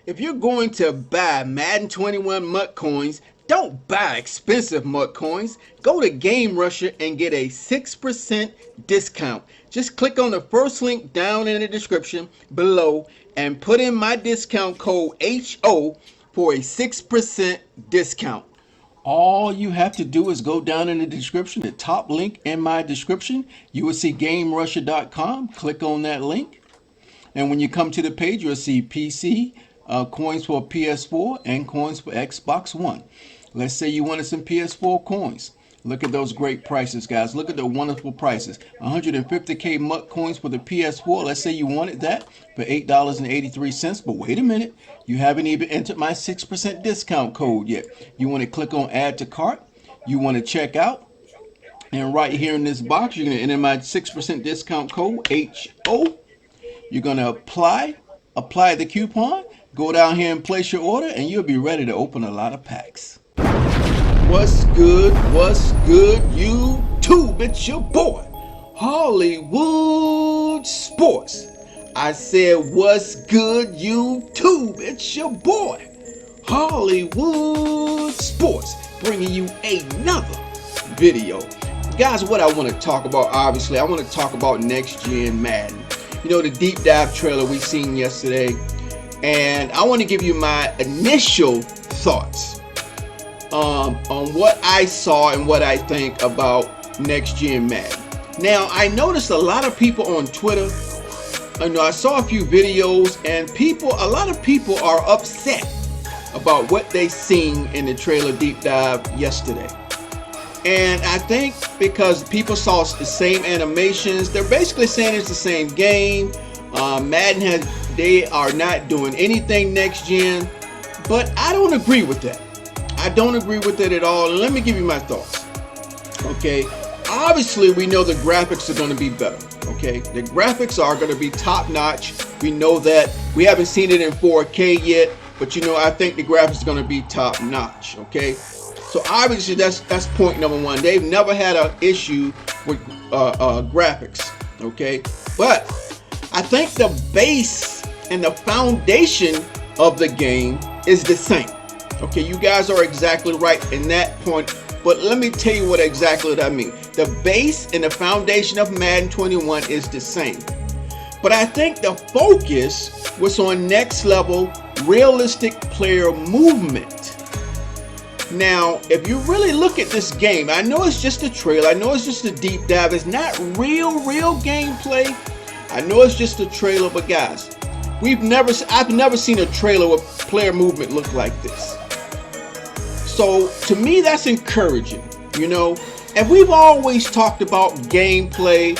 If you're going to buy Madden 21 MUT coins, don't buy expensive MUT coins. Go to Game Rusher and get a 6% discount. Just click on the first link down in the description below and put in my discount code HO for a 6% discount. All you have to do is go down in the description, the top link in my description. You will see GameRusher.com. Click on that link. And when you come to the page, you'll see PC, coins for PS4, and coins for Xbox One. Let's say you wanted some PS4 coins. Look at those great prices, guys. Look at the wonderful prices. 150k MUT coins for the PS4. Let's say you wanted that for $8.83. But wait a minute. You haven't even entered my 6% discount code yet. You want to click on Add to Cart. You want to check out. And right here in this box, you're going to enter my 6% discount code, HO. You're going to apply the coupon, go down here and place your order, and you'll be ready to open a lot of packs. What's good, YouTube? It's your boy, Hollywood Sports. I said, what's good, YouTube? It's your boy, Hollywood Sports, bringing you another video. Guys, what I want to talk about, obviously, I want to talk about next gen Madden. You know, the deep dive trailer we seen yesterday, and I want to give you my initial thoughts on what I saw and what I think about next gen Madden. Now, I noticed a lot of people on Twitter. I saw a few videos, and a lot of people are upset about what they seen in the trailer deep dive yesterday. And I think because people saw the same animations, they're basically saying it's the same game. Madden they are not doing anything next gen, but I don't agree with that. I don't agree with it at all. And let me give you my thoughts. Okay, obviously we know the graphics are going to be better. Okay, the graphics are going to be top notch. We know that. We haven't seen it in 4K yet, but I think the graphics are going to be top notch. Okay. So obviously that's point number one. They've never had an issue with graphics, okay? But I think the base and the foundation of the game is the same. Okay, you guys are exactly right in that point. But let me tell you what exactly I mean. The base and the foundation of Madden 21 is the same. But I think the focus was on next level realistic player movement. Now, if you really look at this game, I know it's just a trailer, I know it's just a deep dive, it's not real gameplay. I know it's just a trailer, but guys, I've never seen a trailer with player movement look like this. So to me, that's encouraging, and we've always talked about gameplay,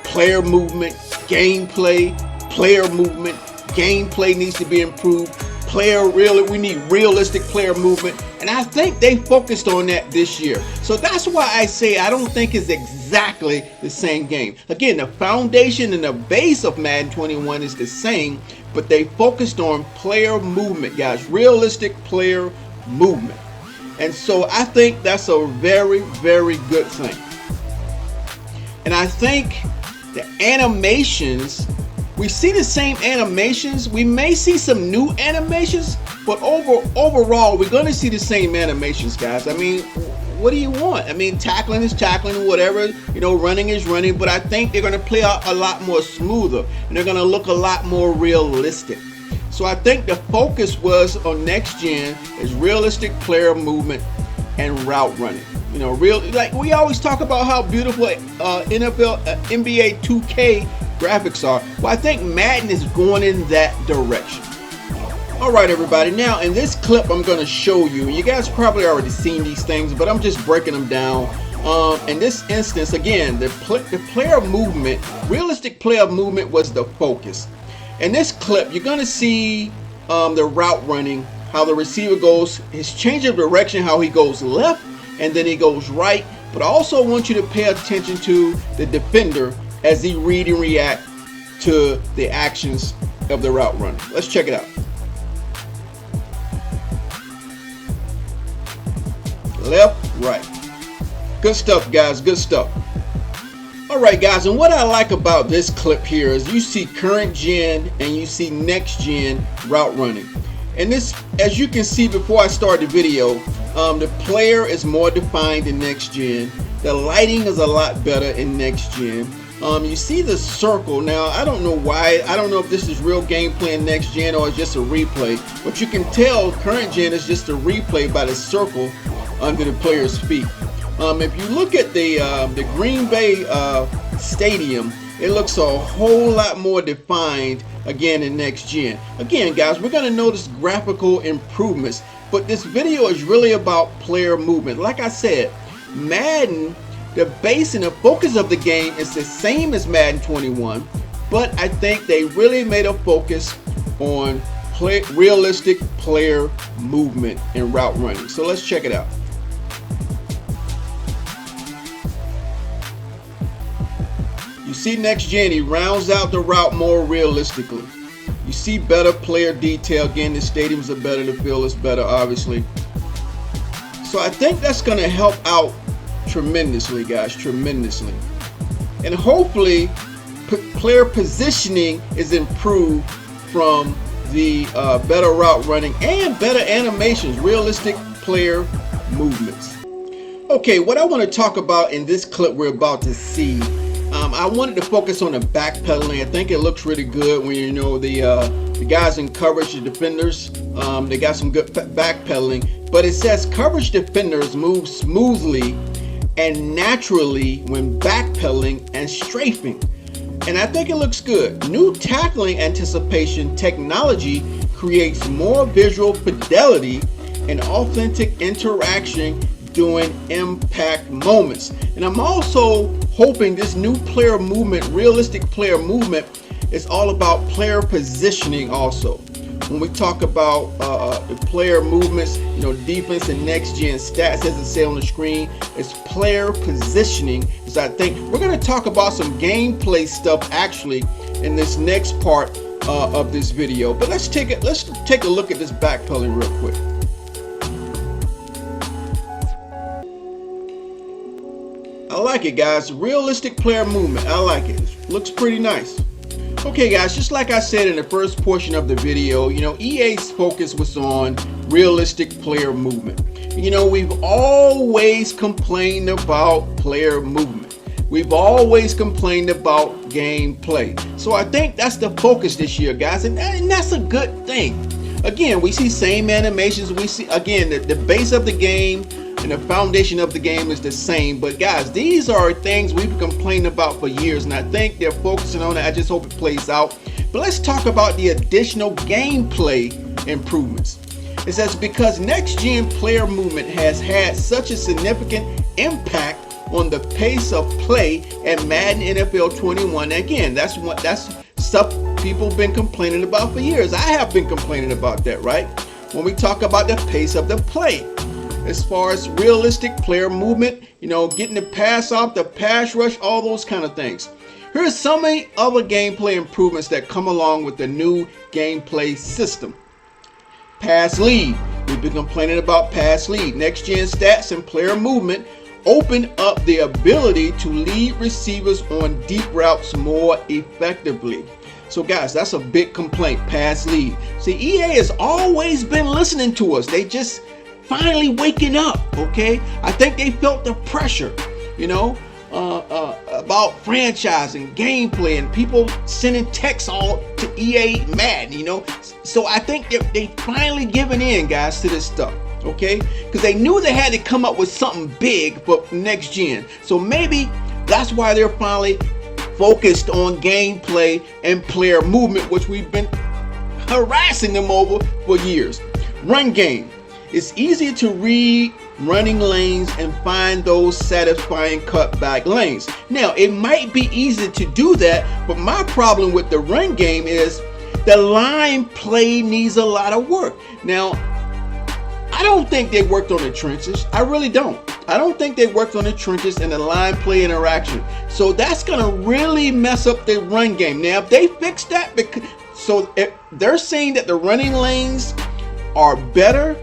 player movement, gameplay, player movement, gameplay needs to be improved. We need realistic player movement, and I think they focused on that this year. So that's why I say I don't think it's exactly the same game. Again, the foundation and the base of Madden 21 is the same, but they focused on player movement, guys, realistic player movement. And so I think that's a very good thing. And I think the animations, we see the same animations. We may see some new animations, but overall, we're going to see the same animations, guys. I mean, what do you want? I mean, tackling is tackling, whatever, running is running, but I think they're going to play out a lot more smoother, and they're going to look a lot more realistic. So I think the focus was on next gen is realistic player movement and route running. Like we always talk about how beautiful NBA 2K graphics are. Well, I think Madden is going in that direction. Alright everybody, now in this clip I'm going to show you, you guys probably already seen these things, but I'm just breaking them down. In this instance, again, the player movement, realistic player movement was the focus. In this clip, you're going to see the route running, how the receiver goes, his change of direction, how he goes left and then he goes right. But I also want you to pay attention to the defender as he read and react to the actions of the route runner. Let's check it out. Left, right. Good stuff, guys, good stuff. Alright guys, and what I like about this clip here is you see current gen and you see next gen route running. And this, as you can see before I start the video, the player is more defined in next gen. The lighting is a lot better in next gen. You see the circle. Now, I don't know why. I don't know if this is real gameplay in next gen or it's just a replay. But you can tell current gen is just a replay by the circle under the player's feet. If you look at the Green Bay Stadium, it looks a whole lot more defined again in next gen. Again, guys, we're going to notice graphical improvements, but this video is really about player movement. Like I said, Madden, the base and the focus of the game is the same as Madden 21, but I think they really made a focus on realistic player movement and route running. So let's check it out. You see next gen, he rounds out the route more realistically. You see better player detail. Again, the stadiums are better, the field is better, obviously. So I think that's going to help out tremendously, guys, tremendously. And hopefully player positioning is improved from the better route running and better animations, realistic player movements. Okay, what I want to talk about in this clip we're about to see, I wanted to focus on the backpedaling. I think it looks really good when you know the guys in coverage, the defenders, they got some good backpedaling. But it says coverage defenders move smoothly and naturally when backpedaling and strafing. And I think it looks good. New tackling anticipation technology creates more visual fidelity and authentic interaction during impact moments. And I'm also hoping this new player movement, realistic player movement, is all about player positioning also. When we talk about the player movements, you know, defense and next gen stats, as it says on the screen, it's player positioning. So I think we're going to talk about some gameplay stuff actually in this next part of this video. But let's take a look at this backpedaling real quick. I like it, guys. Realistic player movement. I like it. It looks pretty nice. Okay, guys, just like I said in the first portion of the video, you know, EA's focus was on realistic player movement. You know, we've always complained about player movement. We've always complained about gameplay. So I think that's the focus this year, guys, and that's a good thing. Again, we see same animations. We see, again, the base of the game and the foundation of the game is the same. But guys, these are things we've complained about for years, and I think they're focusing on it. I just hope it plays out. But let's talk about the additional gameplay improvements. It says because next gen player movement has had such a significant impact on the pace of play at Madden NFL 21. Again, that's stuff people have been complaining about for years. I have been complaining about that, right? When we talk about the pace of the play, as far as realistic player movement, you know, getting the pass off, the pass rush, all those kind of things. Here's some other gameplay improvements that come along with the new gameplay system. Pass lead. We've been complaining about pass lead. Next gen stats and player movement open up the ability to lead receivers on deep routes more effectively. So guys, that's a big complaint, pass lead. See, EA has always been listening to us. They just finally waking up, okay? I think they felt the pressure, you know, about franchising, gameplay, and people sending texts all to EA Madden, you know? So I think they finally giving in, guys, to this stuff, okay? Because they knew they had to come up with something big for next gen. So maybe that's why they're finally focused on gameplay and player movement, which we've been harassing them over for years. Run game. It's easier to read running lanes and find those satisfying cutback lanes. Now, it might be easy to do that, but my problem with the run game is the line play needs a lot of work. Now, I don't think they worked on the trenches. I really don't. I don't think they worked on the trenches and the line play interaction. So that's going to really mess up the run game. Now, if they fix that, if they're saying that the running lanes are better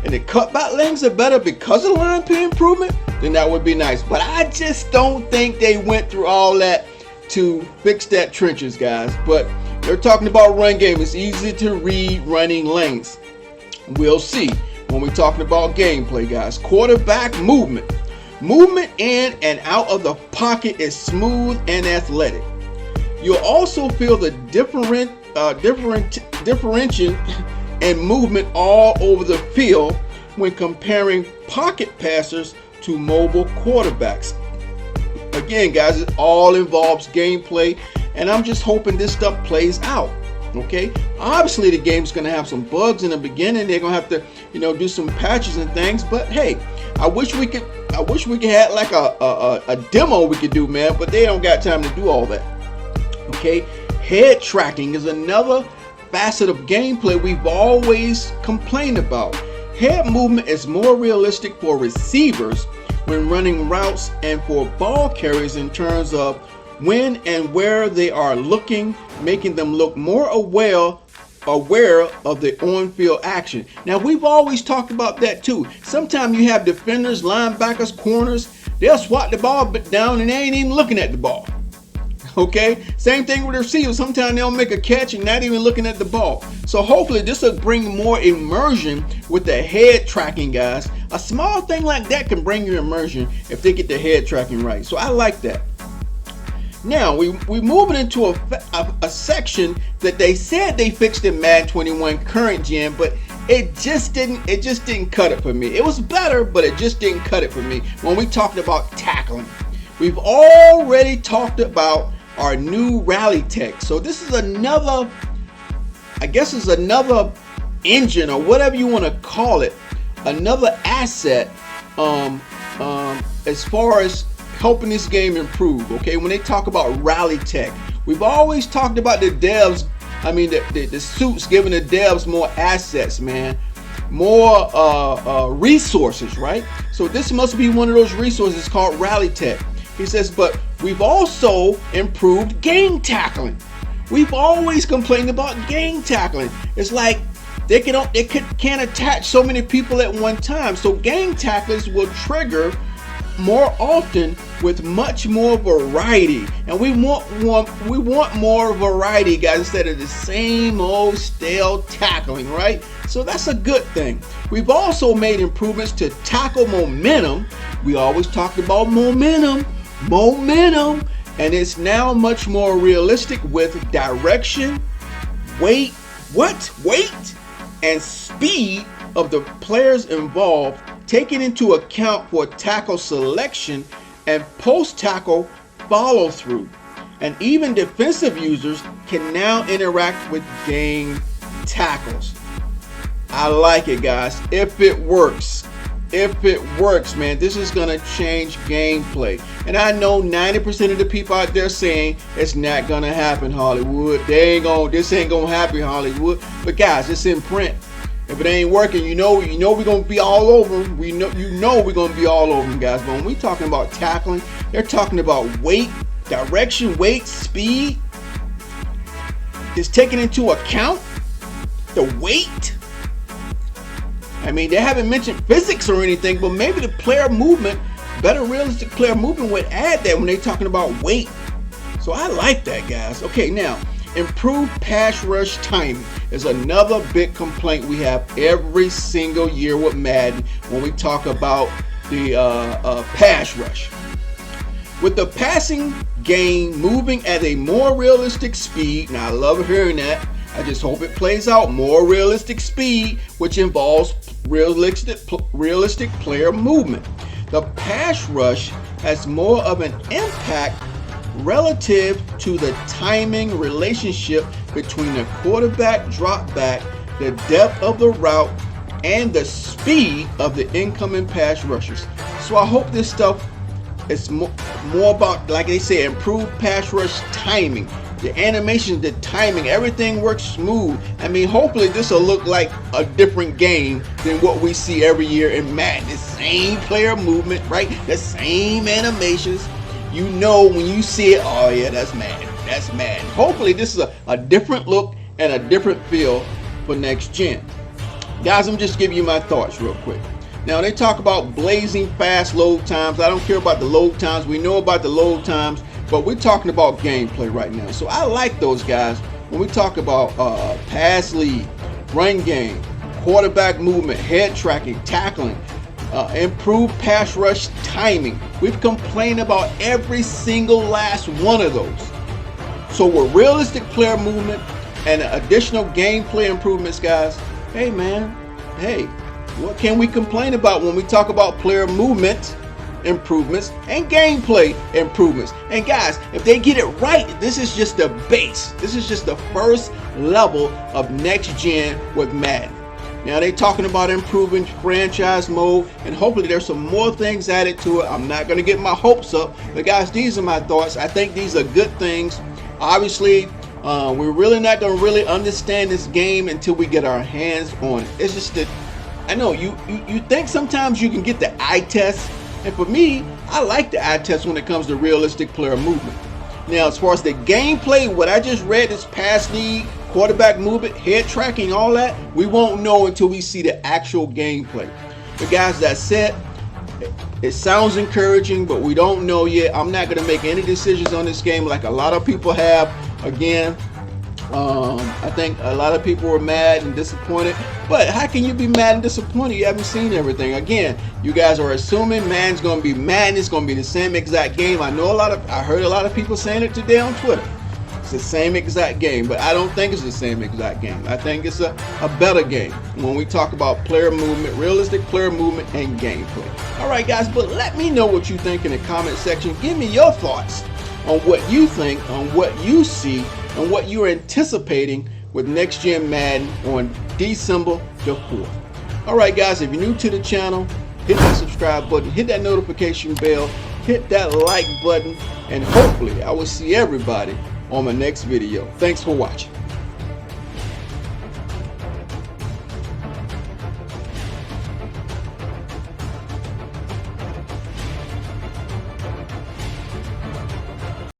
and the cutback lanes are better because of the line play improvement, then that would be nice. But I just don't think they went through all that to fix that trenches, guys. But They're talking about run game. It's easy to read running lanes. We'll see when we're talking about gameplay, guys. Quarterback movement. Movement in and out of the pocket is smooth and athletic. You'll also feel the differentiation and movement all over the field when comparing pocket passers to mobile quarterbacks. Again, guys, it all involves gameplay, and I'm just hoping this stuff plays out. Okay, obviously the game's gonna have some bugs in the beginning. They're gonna have to, do some patches and things. But hey, I wish we could have like a demo we could do, man. But they don't got time to do all that. Okay, head tracking is another facet of gameplay we've always complained about. Head movement is more realistic for receivers when running routes and for ball carriers in terms of when and where they are looking, making them look more aware of the on-field action. Now, we've always talked about that too. Sometimes you have defenders, linebackers, corners, they'll swat the ball down and they ain't even looking at the ball. Okay, same thing with the receivers. Sometimes they'll make a catch and not even looking at the ball. So hopefully this will bring more immersion with the head tracking, guys. A small thing like that can bring you immersion if they get the head tracking right. So I like that. Now we're moving into a section that they said they fixed in Madden 21 current gen, but it just didn't cut it for me. It was better, but it just didn't cut it for me. When we talked about tackling, we've already talked about our new rally tech. So this is another, I guess it's another engine or whatever you want to call it, another asset as far as helping this game improve. Okay, when they talk about rally tech, we've always talked about the devs, the suits giving the devs more assets, man, more resources, right? So this must be one of those resources called rally tech. He says, but we've also improved game tackling. We've always complained about game tackling. It's like they can't attach so many people at one time. So game tacklers will trigger more often with much more variety, and we want more variety, guys, instead of the same old stale tackling, right? So that's a good thing. We've also made improvements to tackle momentum. We always talked about momentum, and it's now much more realistic with direction, weight, and speed of the players involved, taking into account for tackle selection and post-tackle follow-through. And even defensive users can now interact with game tackles. I like it, guys. If it works, man, this is gonna change gameplay. And I know 90% of the people out there saying it's not gonna happen, Hollywood. This ain't gonna happen, Hollywood. But guys, it's in print. If it ain't working, you know we're gonna be all over them. We're gonna be all over them, guys. But when we talking about tackling, they're talking about weight, direction, weight, speed. It's taking into account the weight. They haven't mentioned physics or anything, but maybe the player movement, better realistic player movement would add that when they're talking about weight. So I like that, guys. Okay, now, improved pass rush timing is another big complaint we have every single year with Madden when we talk about the pass rush. With the passing game moving at a more realistic speed, now I love hearing that. I just hope it plays out. More realistic speed, which involves realistic player movement. The pass rush has more of an impact relative to the timing relationship between the quarterback drop back, the depth of the route, and the speed of the incoming pass rushers. So I hope this stuff is more about, like they say, improved pass rush timing. The animation, the timing, everything works smooth. Hopefully this will look like a different game than what we see every year in Madden. The same player movement, right? The same animations. When you see it, oh yeah, that's Madden. That's Madden. Hopefully this is a different look and a different feel for next gen. Guys, I'm just giving you my thoughts real quick. Now they talk about blazing fast load times. I don't care about the load times. We know about the load times, but we're talking about gameplay right now. So I like those, guys. when we talk about pass lead, run game, quarterback movement, head tracking, tackling, improved pass rush timing, we've complained about every single last one of those. So with realistic player movement and additional gameplay improvements, guys, hey man, hey, what can we complain about when we talk about player movement improvements and gameplay improvements? And guys, if they get it right, this is just the base. This is just the first level of next gen with Madden. Now they're talking about improving franchise mode, and hopefully there's some more things added to it. I'm not going to get my hopes up, but guys, these are my thoughts. I think these are good things. Obviously, we're really not going to really understand this game until we get our hands on it. It's just that I know you think sometimes you can get the eye test, and for me, I like the eye test when it comes to realistic player movement. Now, as far as the gameplay, what I just read is pass lead, quarterback movement, head tracking, all that, we won't know until we see the actual gameplay. But guys, that said, it sounds encouraging, but we don't know yet. I'm not going to make any decisions on this game like a lot of people have. Again, I think a lot of people were mad and disappointed, but how can you be mad and disappointed? You haven't seen everything. Again, you guys are assuming Madden's going to be Madden. It's going to be the same exact game. I heard a lot of people saying it today on Twitter. It's the same exact game, but I don't think it's the same exact game. I think it's a better game when we talk about player movement, realistic player movement, and gameplay. All right, guys, but let me know what you think in the comment section. Give me your thoughts on what you think, on what you see, and what you're anticipating with Next Gen Madden on December the 4th. All right, guys, if you're new to the channel, hit that subscribe button, hit that notification bell, hit that like button, and hopefully I will see everybody on my next video. Thanks for watching.